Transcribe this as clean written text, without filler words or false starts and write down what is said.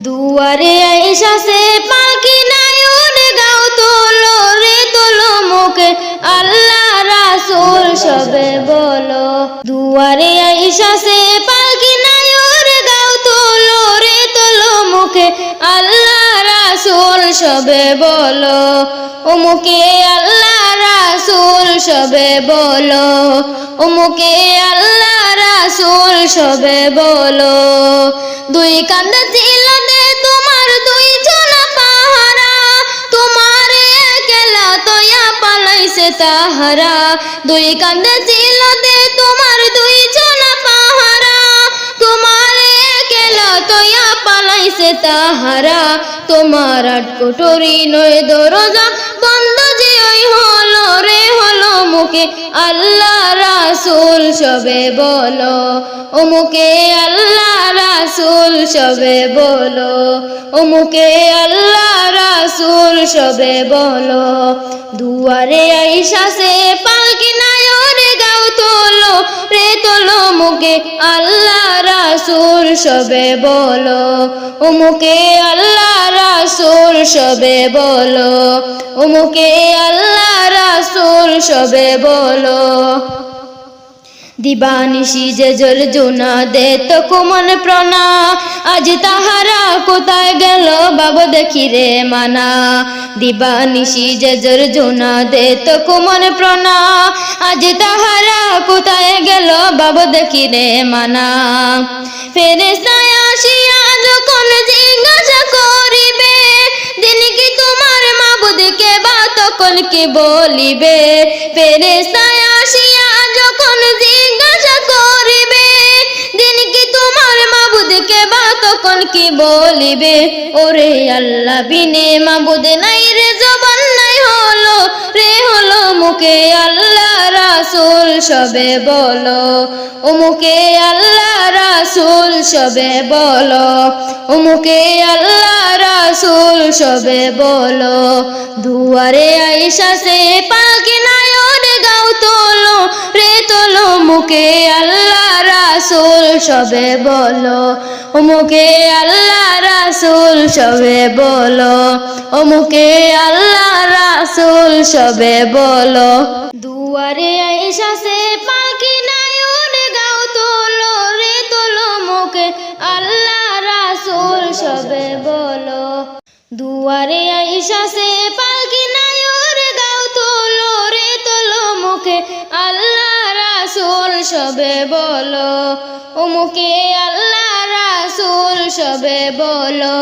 দুয়ারে আইসা সে পালকি নায়ুন গাও তোলো রে তোলো মুখে আল্লাহ রাসূল সবে বলো। দুয়ারে আইসা সে পালকি নায়ুন গাও তোলো রে তোলো মুখে আল্লাহ রাসূল সবে বলো। ও মুখে আল্লাহ রাসূল সবে বলো। ও মুখে আল্লাহ রাসূল সবে বলো। দুই কান্দা ছিল দে তোমার দুই জনা পাহারা, তোমারে একলা তোয়া পালাইছে তাহারা। দুই কান্দা ছিল দে তোমার দুই জনা পাহারা, তোমারে একলা তোয়া পালাইছে তাহারা। তোমার আট কোটরি নয় দরজা বন্ধ যে ওই হলো রে হলো মুখে আল্লাহ রাসূল সবে বলো। ও মুখে আল্লাহ রাসূল সবে বলো। ও মুখে আল্লাহ রাসূল সবে বলো। দুয়ারে আইসা সে পালকি নায়ুন গাও তোলো রে তোলো মুখে আল্লাহ রাসূল সবে বলো। ও মুখে আল্লাহ রাসূল সবে বলো। ও মুখে আল্লাহ রাসূল সবে বলো। দিবানিশি যে জর্জনা দে তো কুমন প্রণা, আজ তাহারা কোথায় গেল বাবু দেখি রে মানা। দিবানিশি যে জর্জনা দে তো কুমন প্রণা, আজ তাহারা কোথায় গেল বাবু দেখি রে মানা। ফেরেশতায় আসিয়া যখন জিজ্ঞাসা করিবে, দিন কি তোমার মাবুদকে বা তখন কি বলিবে। ফেরেশতায় আসিয়া যখন জিজ্ঞাসা করিবে, দিন কি তোমার মাবুদকে বা তখন কি বলিবে। ওরে আল্লাহ বিনে মাবুদ নাই রে জবান নাই হলো রে হলো মুখে আল্লাহ রাসূল সবে বলো। ও মুখে আল্লাহ রাসূল সবে বলো। ও মুখে আল্লাহ রাসূল সবে বলো। দুয়ারে আইসা সে পালকি নায়ুন গাও তোলো রে তোলো মুখে আল্লাহ রাসূল সবে বলো। ও মুখে আল্লাহ রাসূল সবে বলো। ও মুখে আল্লাহ রাসূল সবে বলো। দুয়ারে আইসা সে পালকি নায়ুন গাও তোলো রে তোলো মুখে আল্লাহ রাসূল সবে বলো। দুয়ারে আইসা সে পালকি নায়ুন গাও তোলো রে তোলো মুখে আল্লাহ রাসূল সবে বলো। ও মুখে আল্লাহ রাসূল সবে বলো।